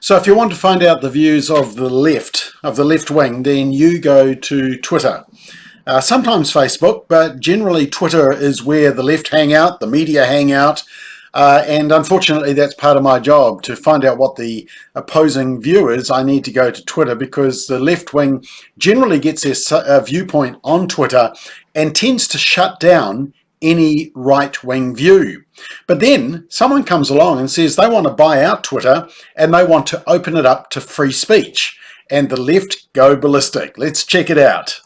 So if you want to find out the views of the left wing, then you go to Twitter. Sometimes Facebook, but generally Twitter is where the left hang out, the media hang out, and unfortunately that's part of my job. To find out what the opposing view is, I need to go to Twitter, because the left wing generally gets their viewpoint on Twitter and tends to shut down any right-wing view. But then someone comes along and says they want to buy out Twitter and they want to open it up to free speech, and the left go ballistic. Let's check it out.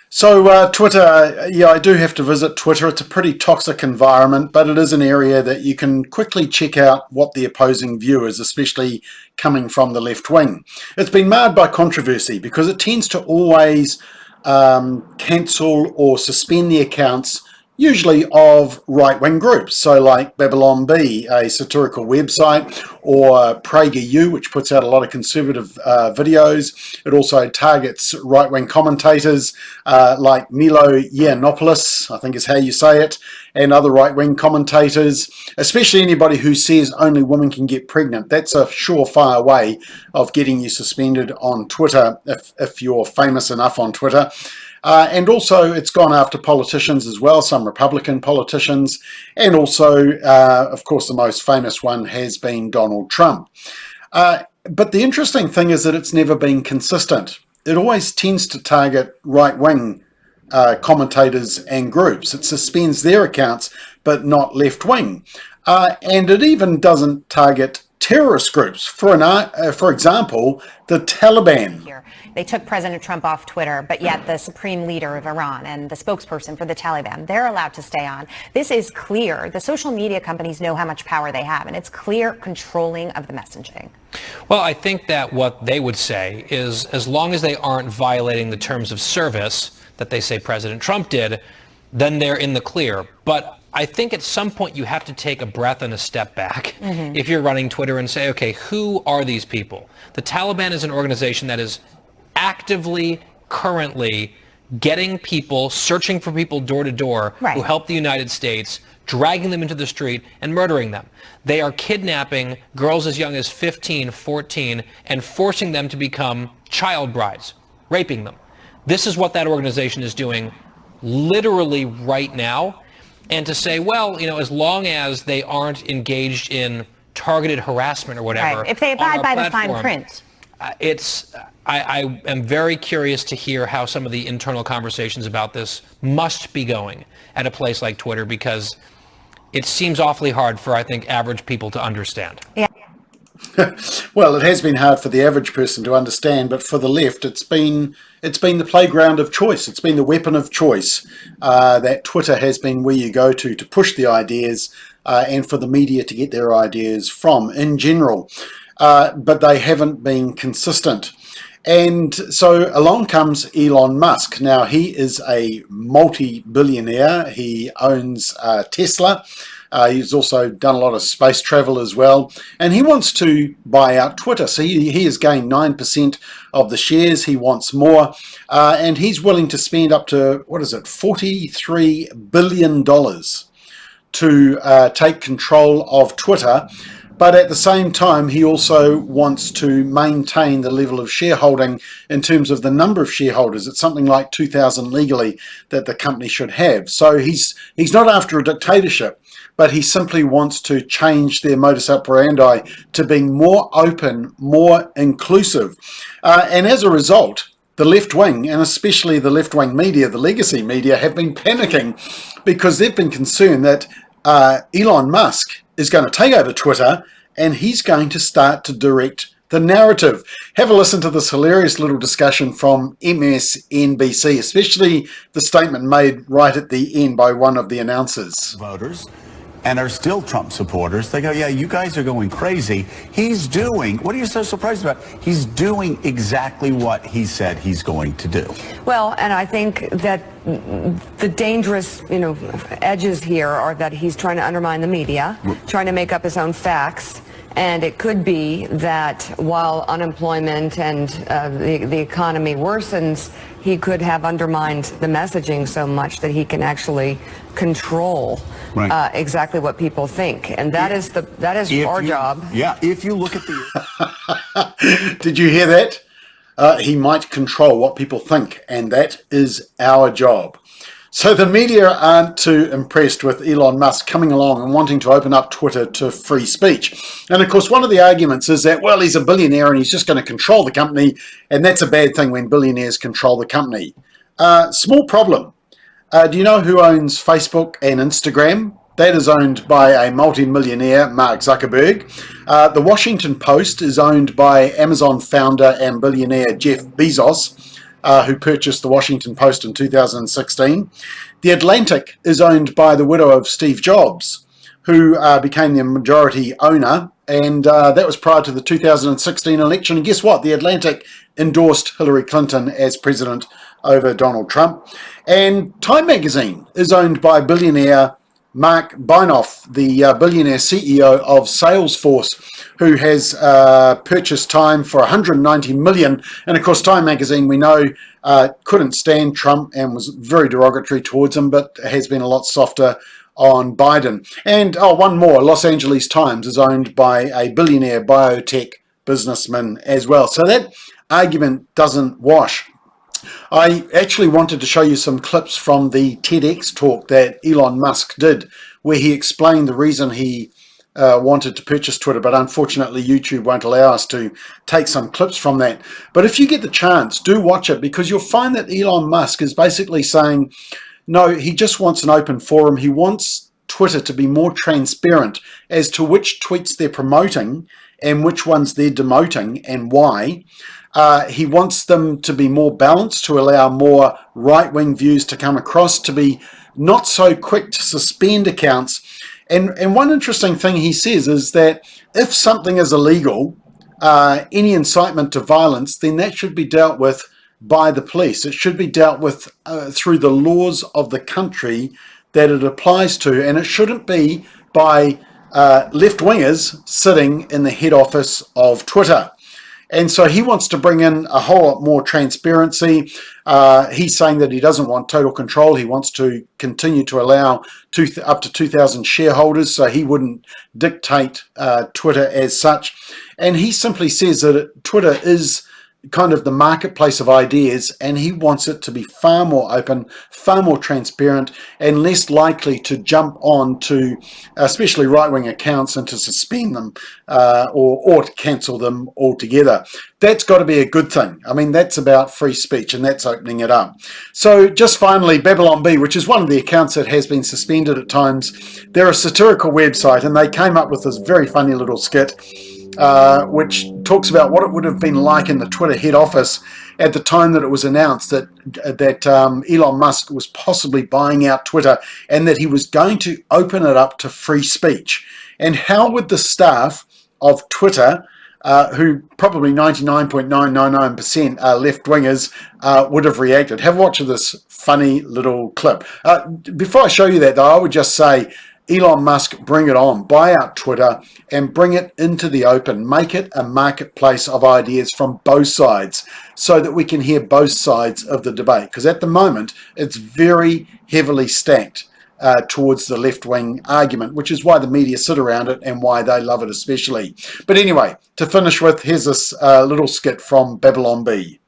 So Twitter, yeah, I do have to visit Twitter. It's a pretty toxic environment, but it is an area that you can quickly check out what the opposing view is, especially coming from the left wing. It's been marred by controversy because it tends to always cancel or suspend the accounts, usually of right-wing groups. So like McBLOG, a satirical website, or PragerU, which puts out a lot of conservative videos. It also targets right-wing commentators like Milo Yiannopoulos, I think is how you say it, and other right-wing commentators, especially anybody who says only women can get pregnant. That's a surefire way of getting you suspended on Twitter if you're famous enough on Twitter. And also it's gone after politicians as well, some Republican politicians, and also, of course, the most famous one has been Donald Trump. But the interesting thing is that it's never been consistent. It always tends to target right-wing commentators and groups. It suspends their accounts, but not left-wing. And it even doesn't target terrorist groups. For example, the Taliban. They took President Trump off Twitter, but yet the supreme leader of Iran and the spokesperson for the Taliban, they're allowed to stay on. This is clear. The social media companies know how much power they have, and it's clear controlling of the messaging. Well, I think that what they would say is, as long as they aren't violating the terms of service that they say President Trump did, then they're in the clear. But I think at some point you have to take a breath and a step back if you're running Twitter and say, okay, who are these people? The Taliban is an organization that is actively, currently getting people, searching for people door to door who help the United States, dragging them into the street and murdering them. They are kidnapping girls as young as 15, 14, and forcing them to become child brides, raping them. This is what that organization is doing literally right now. And to say, well, you know, as long as they aren't engaged in targeted harassment or whatever. If they abide by the fine print. I am very curious to hear how some of the internal conversations about this must be going at a place like Twitter, because it seems awfully hard for, I think, average people to understand. Yeah. Well, it has been hard for the average person to understand, but for the left, it's been the playground of choice. It's been the weapon of choice that Twitter has been where you go to push the ideas and for the media to get their ideas from in general. But they haven't been consistent. And so along comes Elon Musk. Now, he is a multi-billionaire. He owns Tesla. He's also done a lot of space travel as well. And he wants to buy out Twitter. So he has gained 9% of the shares. He wants more. And he's willing to spend up to, $43 billion to take control of Twitter. But at the same time, he also wants to maintain the level of shareholding in terms of the number of shareholders. It's something like 2,000 legally that the company should have. So he's not after a dictatorship, but he simply wants to change their modus operandi to being more open, more inclusive. And as a result, the left wing, and especially the left-wing media, the legacy media, have been panicking because they've been concerned that Elon Musk is going to take over Twitter and he's going to start to direct the narrative. Have a listen to this hilarious little discussion from MSNBC, especially the statement made right at the end by one of the announcers. Voters and are still Trump supporters. They go, yeah, you guys are going crazy. He's doing, what are you so surprised about? He's doing exactly what he said he's going to do. Well, and I think that the dangerous, edges here are that he's trying to undermine the media, trying to make up his own facts. And it could be that while unemployment and the economy worsens, he could have undermined the messaging so much that he can actually control exactly what people think, and that is our job. Yeah, if you look at the... Did you hear that? He might control what people think, and that is our job. So the media aren't too impressed with Elon Musk coming along and wanting to open up Twitter to free speech. And of course, one of the arguments is that, well, he's a billionaire and he's just going to control the company, and that's a bad thing when billionaires control the company. Small problem. Do you know who owns Facebook and Instagram? That is owned by a multi-millionaire, Mark Zuckerberg. The Washington Post is owned by Amazon founder and billionaire Jeff Bezos, who purchased the Washington Post in 2016. The Atlantic is owned by the widow of Steve Jobs, who became the majority owner, and that was prior to the 2016 election. And guess what? The Atlantic endorsed Hillary Clinton as president over Donald Trump. And Time magazine is owned by billionaire Mark Binoff, the billionaire CEO of Salesforce, who has purchased Time for $190 million. And of course, Time magazine, we know, couldn't stand Trump and was very derogatory towards him, but has been a lot softer on Biden. And one more, Los Angeles Times is owned by a billionaire biotech businessman as well. So that argument doesn't wash. I actually wanted to show you some clips from the TEDx talk that Elon Musk did, where he explained the reason he wanted to purchase Twitter, but unfortunately YouTube won't allow us to take some clips from that. But if you get the chance, do watch it, because you'll find that Elon Musk is basically saying, no, he just wants an open forum. He wants Twitter to be more transparent as to which tweets they're promoting and which ones they're demoting and why. He wants them to be more balanced, to allow more right-wing views to come across, to be not so quick to suspend accounts. And one interesting thing he says is that if something is illegal, any incitement to violence, then that should be dealt with by the police. It should be dealt with through the laws of the country that it applies to, and it shouldn't be by left-wingers sitting in the head office of Twitter. And so he wants to bring in a whole lot more transparency. He's saying that he doesn't want total control. He wants to continue to allow up to 2,000 shareholders, so he wouldn't dictate Twitter as such. And he simply says that Twitter is kind of the marketplace of ideas, and he wants it to be far more open, far more transparent, and less likely to jump on to especially right-wing accounts and to suspend them or to cancel them altogether. That's got to be a good thing. I mean, that's about free speech, and that's opening it up. So just finally, Babylon Bee, which is one of the accounts that has been suspended at times, they're a satirical website, and they came up with this very funny little skit which talks about what it would have been like in the Twitter head office at the time that it was announced that Elon Musk was possibly buying out Twitter and that he was going to open it up to free speech. And how would the staff of Twitter, who probably 99.999% are left-wingers, would have reacted? Have a watch of this funny little clip. Before I show you that, though, I would just say, Elon Musk, bring it on. Buy out Twitter and bring it into the open. Make it a marketplace of ideas from both sides so that we can hear both sides of the debate. Because at the moment, it's very heavily stacked towards the left-wing argument, which is why the media sit around it and why they love it especially. But anyway, to finish with, here's this little skit from Babylon Bee.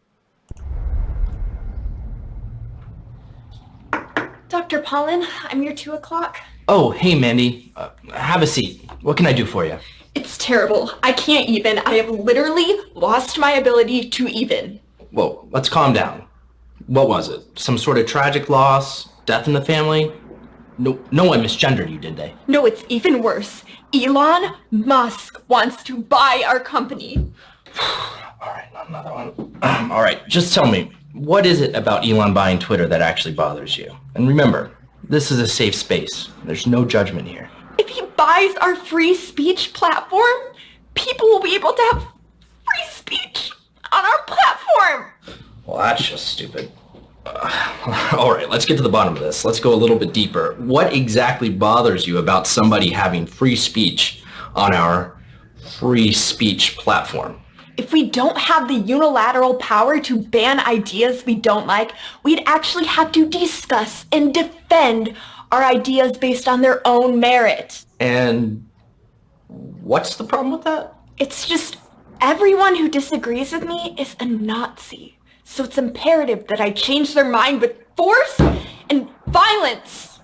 Dr. Pollen, I'm your 2 o'clock. Oh, hey, Mandy. Have a seat. What can I do for you? It's terrible. I can't even. I have literally lost my ability to even. Whoa, let's calm down. What was it? Some sort of tragic loss? Death in the family? No one misgendered you, did they? No, it's even worse. Elon Musk wants to buy our company. All right, not another one. All right, just tell me, what is it about Elon buying Twitter that actually bothers you? And remember, this is a safe space. There's no judgment here. If he buys our free speech platform, people will be able to have free speech on our platform. Well, that's just stupid. All right, let's get to the bottom of this. Let's go a little bit deeper. What exactly bothers you about somebody having free speech on our free speech platform? If we don't have the unilateral power to ban ideas we don't like, we'd actually have to discuss and defend our ideas based on their own merit. And what's the problem with that? It's just everyone who disagrees with me is a Nazi. So it's imperative that I change their mind with force and violence.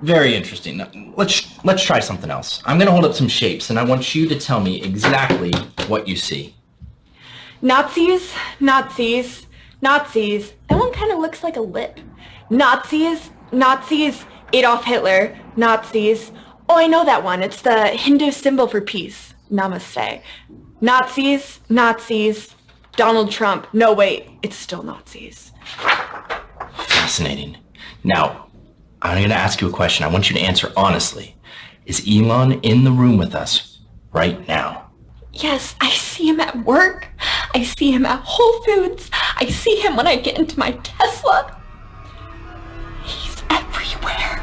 Very interesting. Now, let's try something else. I'm going to hold up some shapes, and I want you to tell me exactly what you see. Nazis, Nazis, Nazis. That one kind of looks like a lip. Nazis, Nazis, Adolf Hitler, Nazis. Oh, I know that one. It's the Hindu symbol for peace. Namaste. Nazis, Nazis, Donald Trump. No, wait, it's still Nazis. Fascinating. Now, I'm going to ask you a question. I want you to answer honestly. Is Elon in the room with us right now? Yes, I see him at work. I see him at Whole Foods. I see him when I get into my Tesla. He's everywhere.